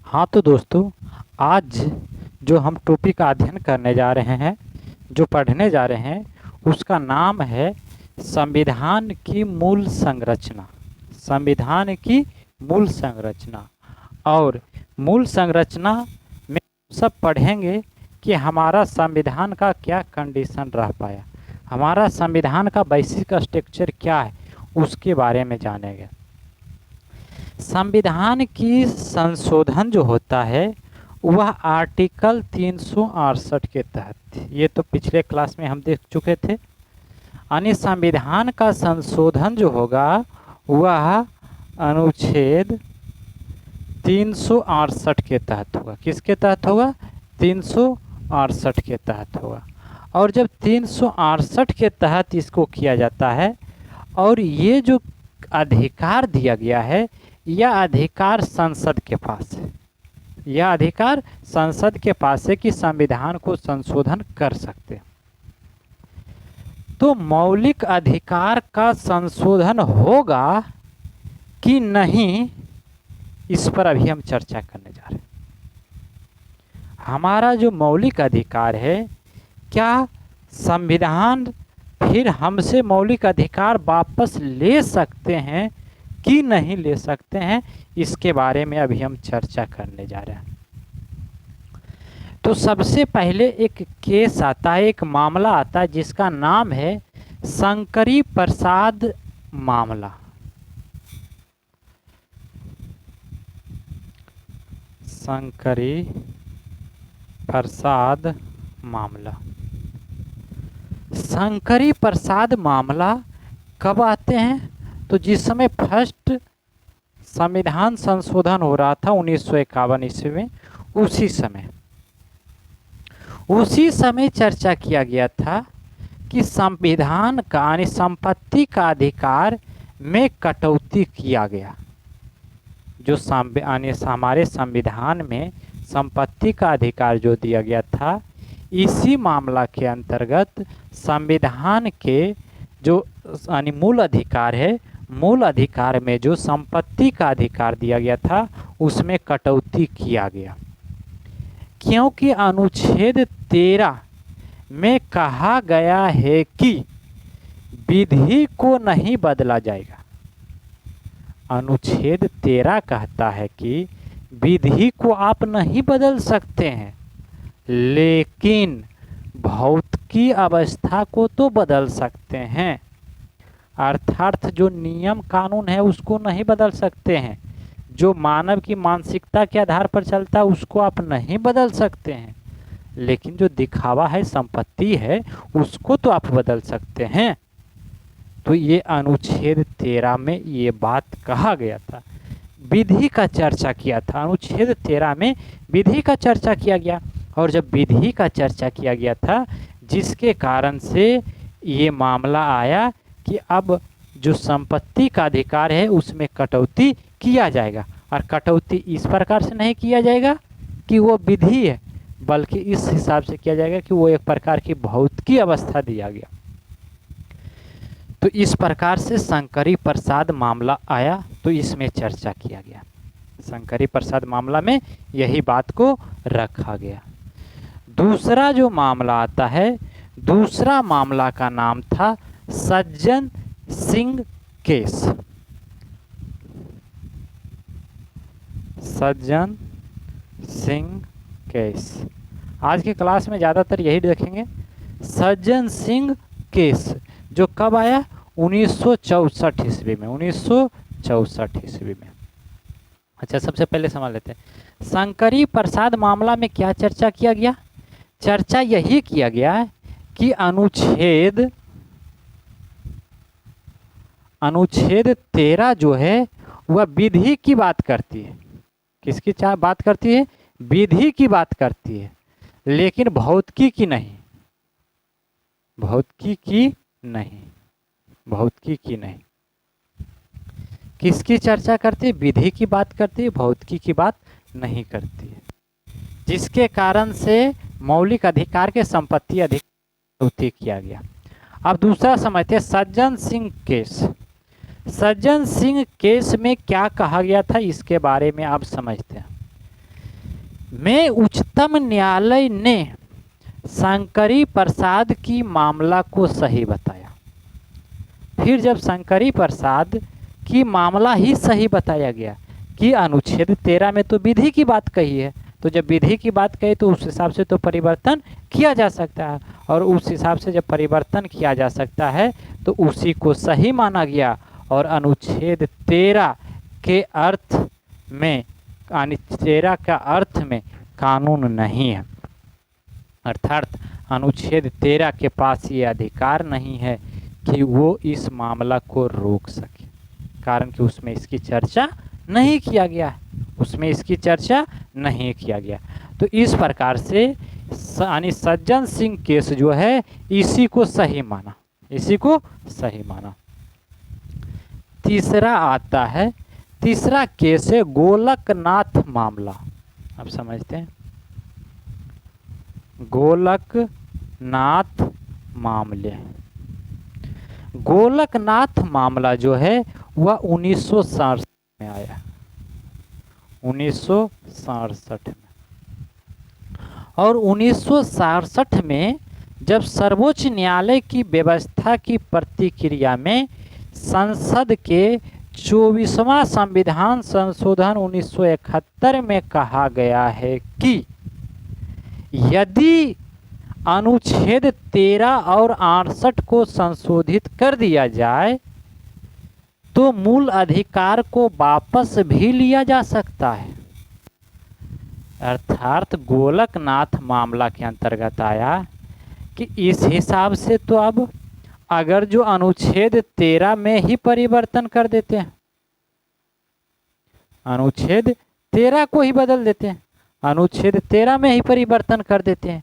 हाँ तो दोस्तों, आज जो हम टॉपिक अध्ययन करने जा रहे हैं, जो पढ़ने जा रहे हैं, उसका नाम है संविधान की मूल संरचना। संविधान की मूल संरचना। और मूल संरचना में सब पढ़ेंगे कि हमारा संविधान का क्या कंडीशन रह पाया, हमारा संविधान का बेसिक स्ट्रक्चर क्या है, उसके बारे में जानेंगे। संविधान की संशोधन जो होता है वह आर्टिकल 368 के तहत, ये तो पिछले क्लास में हम देख चुके थे। यानी संविधान का संशोधन जो होगा वह अनुच्छेद 368 के तहत होगा। किसके तहत होगा? 368 के तहत होगा। और जब 368 के तहत इसको किया जाता है और ये जो अधिकार दिया गया है, यह अधिकार संसद के पास है। यह अधिकार संसद के पास है कि संविधान को संशोधन कर सकते। तो मौलिक अधिकार का संशोधन होगा कि नहीं, इस पर अभी हम चर्चा करने जा रहे हैं। हमारा जो मौलिक अधिकार है, क्या संविधान फिर हमसे मौलिक अधिकार वापस ले सकते हैं कि नहीं ले सकते हैं, इसके बारे में अभी हम चर्चा करने जा रहे हैं। तो सबसे पहले एक केस आता है, एक मामला आता है जिसका नाम है शंकरी प्रसाद मामला। शंकरी प्रसाद मामला। शंकरी प्रसाद मामला कब आते हैं? तो जिस समय फर्स्ट संविधान संशोधन हो रहा था 1951 ईस्वी में, उसी समय चर्चा किया गया था कि संविधान का यानी संपत्ति का अधिकार में कटौती किया गया। जो हमारे संविधान में संपत्ति का अधिकार जो दिया गया था, इसी मामला के अंतर्गत संविधान के जो यानी मूल अधिकार है, मूल अधिकार में जो संपत्ति का अधिकार दिया गया था उसमें कटौती किया गया। क्योंकि अनुच्छेद 13 में कहा गया है कि विधि को नहीं बदला जाएगा। अनुच्छेद 13 कहता है कि विधि को आप नहीं बदल सकते हैं, लेकिन भौतिकी अवस्था को तो बदल सकते हैं। अर्थात जो नियम कानून है उसको नहीं बदल सकते हैं। जो मानव की मानसिकता के आधार पर चलता है उसको आप नहीं बदल सकते हैं, लेकिन जो दिखावा है, संपत्ति है, उसको तो आप बदल सकते हैं। तो ये अनुच्छेद 13 में ये बात कहा गया था। विधि का चर्चा किया था। अनुच्छेद 13 में विधि का चर्चा किया गया। और जब विधि का चर्चा किया गया था, जिसके कारण से ये मामला आया कि अब जो संपत्ति का अधिकार है उसमें कटौती किया जाएगा। और कटौती इस प्रकार से नहीं किया जाएगा कि वो विधि है, बल्कि इस हिसाब से किया जाएगा कि वो एक प्रकार की भौतिकी अवस्था दिया गया। तो इस प्रकार से शंकरी प्रसाद मामला आया, तो इसमें चर्चा किया गया। शंकरी प्रसाद मामला में यही बात को रखा गया। दूसरा जो मामला आता है, दूसरा मामला का नाम था सज्जन सिंह केस। सज्जन सिंह केस आज की क्लास में ज़्यादातर यही देखेंगे। सज्जन सिंह केस जो कब आया? 1964 ईस्वी में। 1964 ईस्वी में। अच्छा, सबसे पहले समझ लेते हैं शंकरी प्रसाद मामला में क्या चर्चा किया गया। चर्चा यही किया गया कि अनुच्छेद 13 जो है वह विधि की बात करती है। किसकी बात करती है? विधि की बात करती है, लेकिन भौतिकी की नहीं। भौतिकी की नहीं। भौतिकी की नहीं। किसकी चर्चा करती है? विधि की बात करती है, भौतिकी की बात नहीं करती है। जिसके कारण से मौलिक अधिकार के संपत्ति अधिकार किया गया। अब दूसरा समझते हैं सज्जन सिंह केस। सज्जन सिंह केस में क्या कहा गया था, इसके बारे में आप समझते हैं। में उच्चतम न्यायालय ने शंकरी प्रसाद की मामला को सही बताया। फिर जब शंकरी प्रसाद की मामला ही सही बताया गया कि अनुच्छेद 13 में तो विधि की बात कही है, तो जब विधि की बात कही तो उस हिसाब से तो परिवर्तन किया जा सकता है, और उस हिसाब से जब परिवर्तन किया जा सकता है तो उसी को सही माना गया। और अनुच्छेद 13 के अर्थ में, 13 का अर्थ में कानून नहीं है, अर्थात अनुच्छेद 13 के पास ये अधिकार नहीं है कि वो इस मामला को रोक सके, कारण कि उसमें इसकी चर्चा नहीं किया गया है, उसमें इसकी चर्चा नहीं किया गया। तो इस प्रकार से यानी सज्जन सिंह केस जो है इसी को सही माना, इसी को सही माना। तीसरा आता है, तीसरा केस है गोलकनाथ मामला। आप समझते हैं, गोलकनाथ मामले। गोलकनाथ मामला जो है वह 1967 में आया, 1967 में। और 1967 में जब सर्वोच्च न्यायालय की व्यवस्था की प्रतिक्रिया में संसद के 24वां संविधान संशोधन 1971 में कहा गया है कि यदि अनुच्छेद 13 और 68 को संशोधित कर दिया जाए तो मूल अधिकार को वापस भी लिया जा सकता है। अर्थात गोलकनाथ मामला के अंतर्गत आया कि इस हिसाब से तो अब अगर जो अनुच्छेद 13 में ही परिवर्तन कर देते हैं, अनुच्छेद 13 को ही बदल देते हैं, अनुच्छेद 13 में ही परिवर्तन कर देते हैं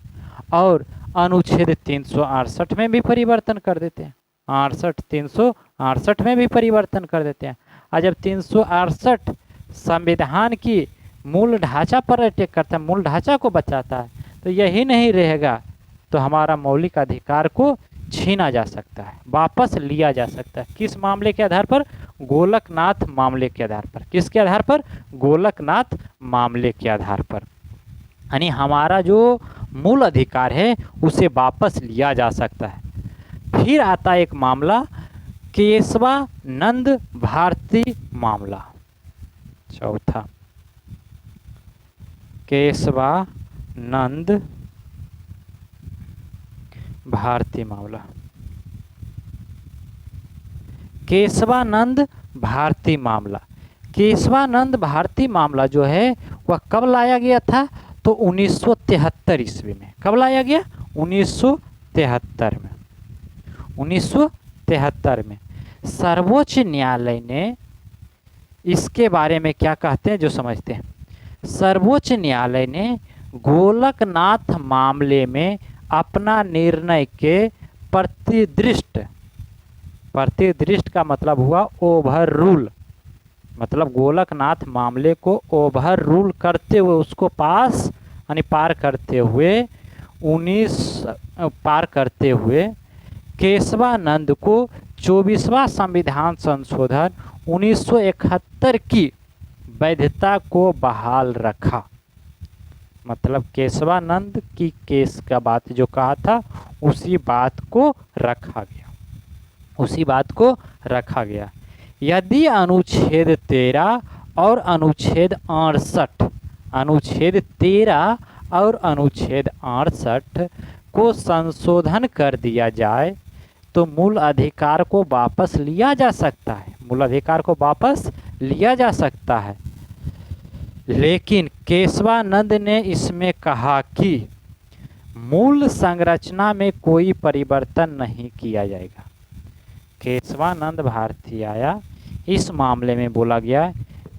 और अनुच्छेद 368 में भी परिवर्तन कर देते हैं, 368 में भी परिवर्तन कर देते हैं। और जब 368 संविधान की मूल ढांचा पर अटैक करता है, मूल ढांचा को बचाता है, तो यही नहीं रहेगा तो हमारा मौलिक अधिकार को छीना जा सकता है, वापस लिया जा सकता है। किस मामले के आधार पर? गोलकनाथ मामले के आधार पर। किसके आधार पर? गोलकनाथ मामले के आधार पर। यानी हमारा जो मूल अधिकार है उसे वापस लिया जा सकता है। फिर आता एक मामला केशवानंद भारती मामला, चौथा केशवानंद भारती मामला। केशवानंद भारती मामला, केशवानंद भारती मामला जो है वह कब लाया गया था? तो 1973 ईस्वी में। कब लाया गया? 1973 में। 1973 में सर्वोच्च न्यायालय ने इसके बारे में क्या कहते हैं जो समझते हैं। सर्वोच्च न्यायालय ने गोलकनाथ मामले में अपना निर्णय के प्रतिदृष्ट का मतलब हुआ ओवर रूल, मतलब गोलकनाथ मामले को ओवर रूल करते हुए, उसको पास यानी पार करते हुए केशवानंद को 24वां संविधान संशोधन 1971 की वैधता को बहाल रखा। मतलब केशवानंद की केस का बात जो कहा था उसी बात को रखा गया, उसी बात को रखा गया। यदि अनुच्छेद 13 और अनुच्छेद 68, अनुच्छेद 13 और अनुच्छेद 68 को संशोधन कर दिया जाए तो मूल अधिकार को वापस लिया जा सकता है, मूल अधिकार को वापस लिया जा सकता है। लेकिन केशवानंद ने इसमें कहा कि मूल संरचना में कोई परिवर्तन नहीं किया जाएगा। केशवानंद भारती आया, इस मामले में बोला गया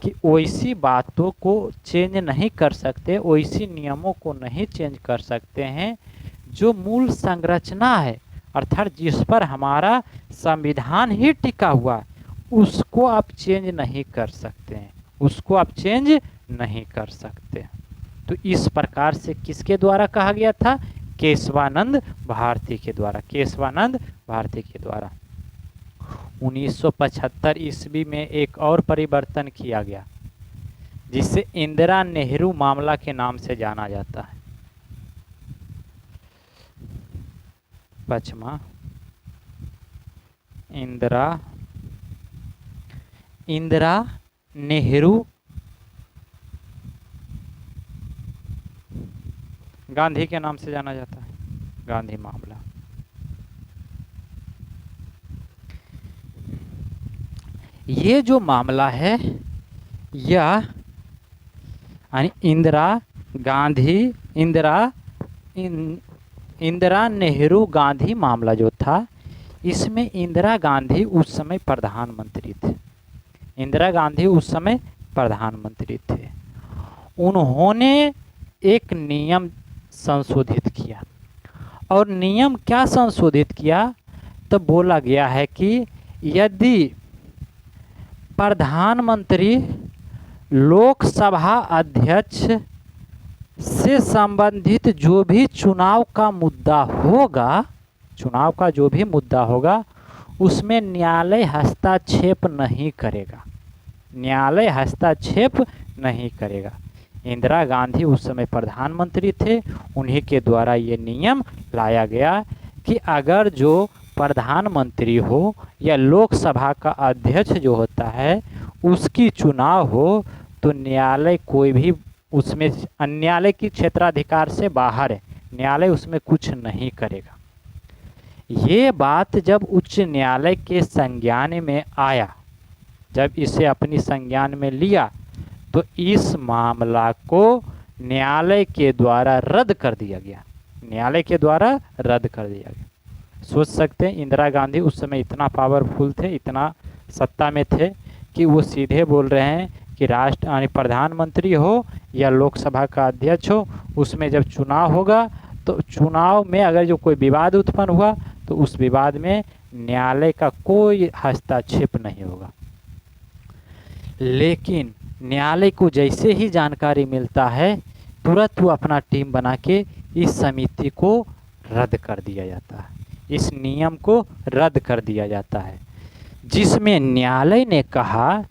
कि वैसी बातों को चेंज नहीं कर सकते, वैसी नियमों को नहीं चेंज कर सकते हैं जो मूल संरचना है, अर्थात जिस पर हमारा संविधान ही टिका हुआ है, उसको आप चेंज नहीं कर सकते हैं, उसको आप चेंज नहीं कर सकते। तो इस प्रकार से किसके द्वारा कहा गया था? केशवानंद भारती के द्वारा, केशवानंद भारती के द्वारा। 1975 ईस्वी में एक और परिवर्तन किया गया, जिसे इंदिरा नेहरू मामला के नाम से जाना जाता है। पचमा, इंदिरा नेहरू गांधी के नाम से जाना जाता है, गांधी मामला। ये जो मामला है यह इंदिरा नेहरू गांधी मामला जो था, इसमें इंदिरा गांधी उस समय प्रधानमंत्री थे। इंदिरा गांधी उस समय प्रधानमंत्री थे। उन्होंने एक नियम संशोधित किया, और नियम क्या संशोधित किया, तो बोला गया है कि यदि प्रधानमंत्री लोकसभा अध्यक्ष से संबंधित जो भी चुनाव का जो भी मुद्दा होगा उसमें न्यायालय हस्तक्षेप नहीं करेगा, न्यायालय हस्तक्षेप नहीं करेगा। इंदिरा गांधी उस समय प्रधानमंत्री थे, उन्हीं के द्वारा ये नियम लाया गया कि अगर जो प्रधानमंत्री हो या लोकसभा का अध्यक्ष जो होता है उसकी चुनाव हो तो न्यायालय कोई भी उसमें, न्यायालय की क्षेत्राधिकार से बाहर है, न्यायालय उसमें कुछ नहीं करेगा। ये बात जब उच्च न्यायालय के संज्ञान में आया, जब इसे अपनी संज्ञान में लिया, तो इस मामला को न्यायालय के द्वारा रद्द कर दिया गया, न्यायालय के द्वारा रद्द कर दिया गया। सोच सकते हैं इंदिरा गांधी उस समय इतना पावरफुल थे, इतना सत्ता में थे कि वो सीधे बोल रहे हैं कि राष्ट्र यानी प्रधानमंत्री हो या लोकसभा का अध्यक्ष हो, उसमें जब चुनाव होगा तो चुनाव में अगर जो कोई विवाद उत्पन्न हुआ तो उस विवाद में न्यायालय का कोई हस्तक्षेप नहीं होगा। लेकिन न्यायालय को जैसे ही जानकारी मिलता है तुरंत वो अपना टीम बना के इस समिति को रद्द कर दिया जाता है, इस नियम को रद्द कर दिया जाता है, जिसमें न्यायालय ने कहा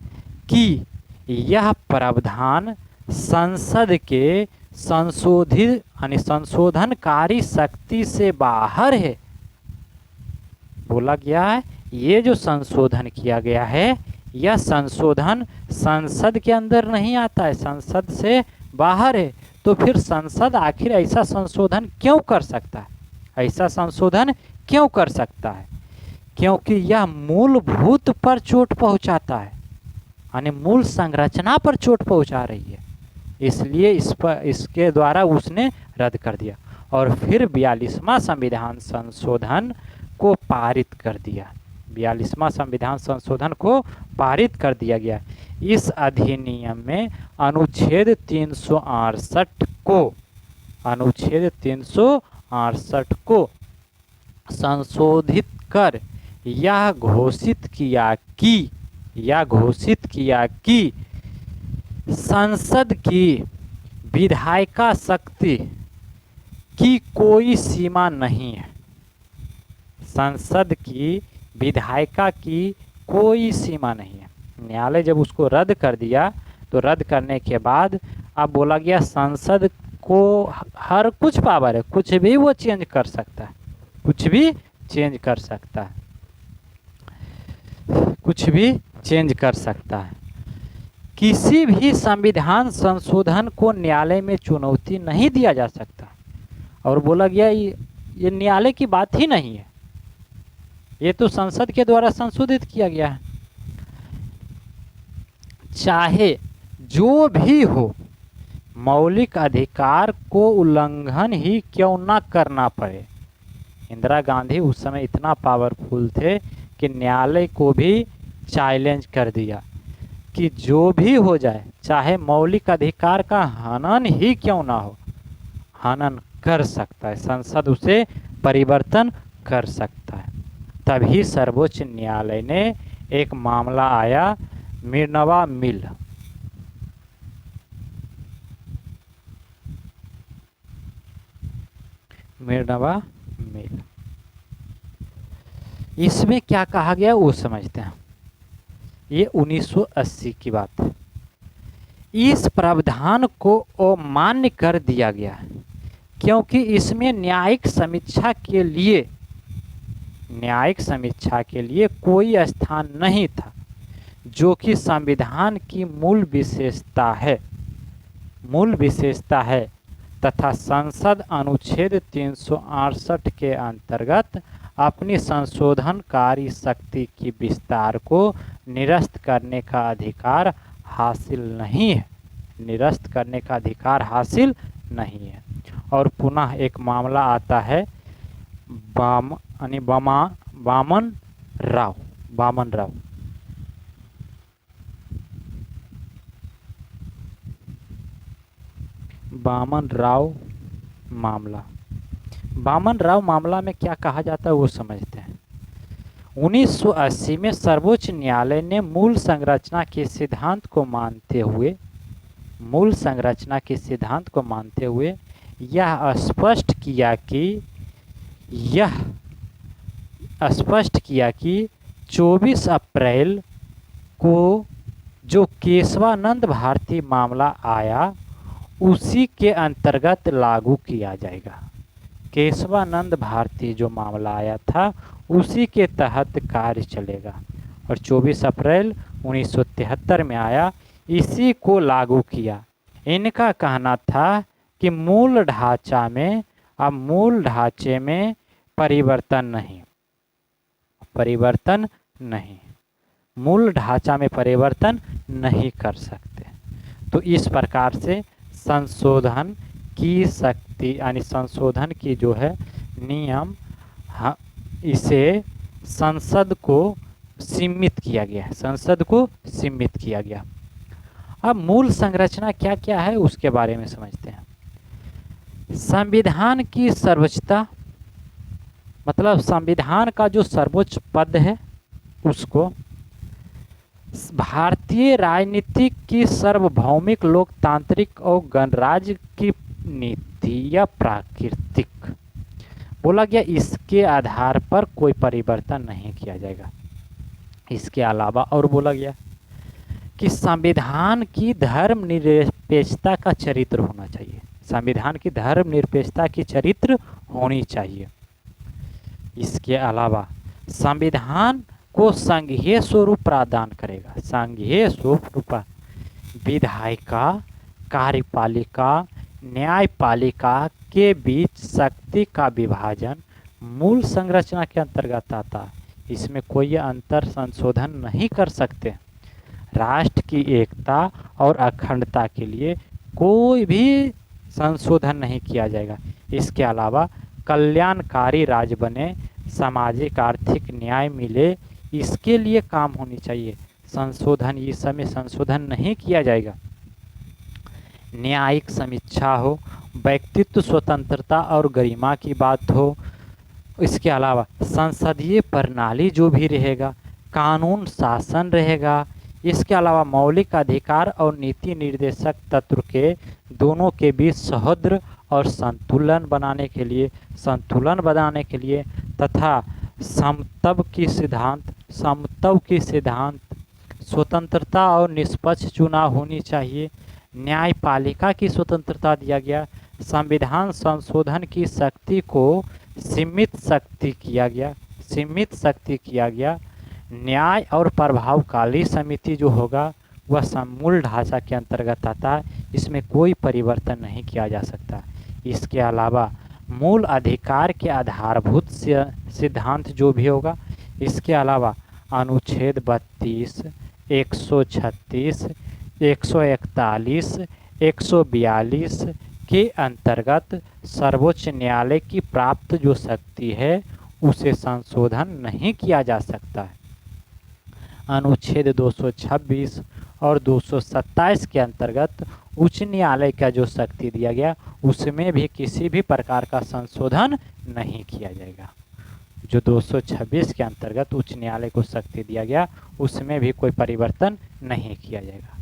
कि यह प्रावधान संसद के संशोधित यानी संशोधनकारी शक्ति से बाहर है। बोला गया है ये जो संशोधन किया गया है यह संशोधन संसद के अंदर नहीं आता है, संसद से बाहर है। तो फिर संसद आखिर ऐसा संशोधन क्यों कर सकता है, ऐसा संशोधन क्यों कर सकता है? क्योंकि यह मूलभूत पर चोट पहुंचाता है, यानी मूल संरचना पर चोट पहुंचा रही है, इसलिए इसके द्वारा उसने रद्द कर दिया और फिर 42वां संविधान संशोधन को पारित कर दिया। 42वां संविधान संशोधन को पारित कर दिया गया। इस अधिनियम में अनुच्छेद 368 को संशोधित कर यह घोषित किया कि संसद की विधायिका शक्ति की कोई सीमा नहीं है, संसद की विधायिका की कोई सीमा नहीं है। न्यायालय जब उसको रद्द कर दिया तो रद्द करने के बाद अब बोला गया संसद को हर कुछ पावर है, कुछ भी वो चेंज कर सकता है, कुछ भी चेंज कर सकता है, कुछ भी चेंज कर सकता है। किसी भी संविधान संशोधन को न्यायालय में चुनौती नहीं दिया जा सकता। और बोला गया ये न्यायालय की बात ही नहीं है, ये तो संसद के द्वारा संशोधित किया गया है। चाहे जो भी हो, मौलिक अधिकार को उल्लंघन ही क्यों ना करना पड़े। इंदिरा गांधी उस समय इतना पावरफुल थे कि न्यायालय को भी चैलेंज कर दिया कि जो भी हो जाए, चाहे मौलिक अधिकार का हनन ही क्यों ना हो, हनन कर सकता है, संसद उसे परिवर्तन कर सकता है। तभी सर्वोच्च न्यायालय ने एक मामला आया मिर्नवा मिल, इसमें क्या कहा गया वो समझते हैं। ये 1980 की बात है। इस प्रावधान को अमान्य कर दिया गया क्योंकि इसमें न्यायिक समीक्षा के लिए कोई स्थान नहीं था, जो कि संविधान की मूल विशेषता है तथा संसद अनुच्छेद 368 के अंतर्गत अपनी संशोधनकारी शक्ति की विस्तार को निरस्त करने का अधिकार हासिल नहीं है। और पुनः एक मामला आता है वामन राव मामला में क्या कहा जाता है वो समझते हैं। 1980 में सर्वोच्च न्यायालय ने मूल संरचना के सिद्धांत को मानते हुए यह स्पष्ट किया कि 24 अप्रैल को जो केशवानंद भारती मामला आया उसी के अंतर्गत लागू किया जाएगा। केशवानंद भारती जो मामला आया था उसी के तहत कार्य चलेगा और 24 अप्रैल 1973 में आया, इसी को लागू किया। इनका कहना था कि मूल ढांचे में परिवर्तन नहीं कर सकते। तो इस प्रकार से संशोधन की शक्ति यानी संशोधन की जो है नियम इसे संसद को सीमित किया गया। अब मूल संरचना क्या क्या है उसके बारे में समझते हैं। संविधान की सर्वोच्चता मतलब संविधान का जो सर्वोच्च पद है उसको भारतीय राजनीति की सार्वभौमिक लोकतांत्रिक और गणराज्य की नीति या प्राकृतिक बोला गया, इसके आधार पर कोई परिवर्तन नहीं किया जाएगा। इसके अलावा और बोला गया कि संविधान की धर्मनिरपेक्षता का चरित्र होना चाहिए। संविधान की धर्मनिरपेक्षता की चरित्र होनी चाहिए। इसके अलावा संविधान को संघीय स्वरूप प्रदान करेगा। संघीय स्वरूप विधायिका, कार्यपालिका, न्यायपालिका के बीच शक्ति का विभाजन मूल संरचना के अंतर्गत आता है। इसमें कोई अंतर संशोधन नहीं कर सकते। राष्ट्र की एकता और अखंडता के लिए कोई भी संशोधन नहीं किया जाएगा। इसके अलावा कल्याणकारी राज्य बने, सामाजिक आर्थिक न्याय मिले, इसके लिए काम होनी चाहिए। संशोधन इस समय संशोधन नहीं किया जाएगा। न्यायिक समीक्षा हो, व्यक्तित्व स्वतंत्रता और गरिमा की बात हो। इसके अलावा संसदीय प्रणाली जो भी रहेगा, कानून शासन रहेगा। इसके अलावा मौलिक अधिकार और नीति निर्देशक तत्व के दोनों के बीच सौहार्द और संतुलन बनाने के लिए तथा समत्व की सिद्धांत, स्वतंत्रता और निष्पक्ष चुनाव होनी चाहिए। न्यायपालिका की स्वतंत्रता दिया गया। संविधान संशोधन की शक्ति को सीमित शक्ति किया गया। न्याय और प्रभावकारी समिति जो होगा वह मूल ढांचा के अंतर्गत आता है। इसमें कोई परिवर्तन नहीं किया जा सकता। इसके अलावा मूल अधिकार के आधारभूत सिद्धांत जो भी होगा। इसके अलावा अनुच्छेद 32, 136, 141, 142 के अंतर्गत सर्वोच्च न्यायालय की प्राप्त जो शक्ति है उसे संशोधन नहीं किया जा सकता है। अनुच्छेद 226 और 227 के अंतर्गत उच्च न्यायालय का जो शक्ति दिया गया उसमें भी किसी भी प्रकार का संशोधन नहीं किया जाएगा। जो 226 के अंतर्गत उच्च न्यायालय को शक्ति दिया गया उसमें भी कोई परिवर्तन नहीं किया जाएगा।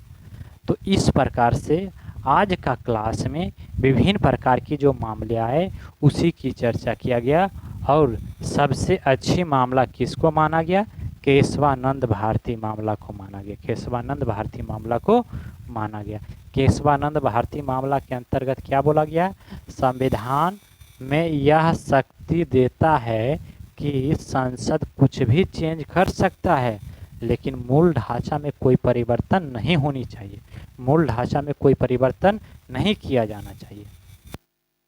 तो इस प्रकार से आज का क्लास में विभिन्न प्रकार की जो मामले आए उसी की चर्चा किया गया और सबसे अच्छी मामला किसको माना गया, केशवानंद भारती मामला को माना गया। केशवानंद भारती मामला को माना गया। केशवानंद भारती मामला के अंतर्गत क्या बोला गया? संविधान में यह शक्ति देता है कि संसद कुछ भी चेंज कर सकता है, लेकिन मूल ढांचा में कोई परिवर्तन नहीं होनी चाहिए। मूल ढांचा में कोई परिवर्तन नहीं किया जाना चाहिए।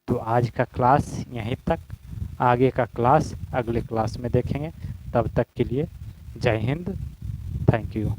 तो आज का क्लास यहीं तक, आगे का क्लास अगले क्लास में देखेंगे। तब तक के लिए जय हिंद, थैंक यू।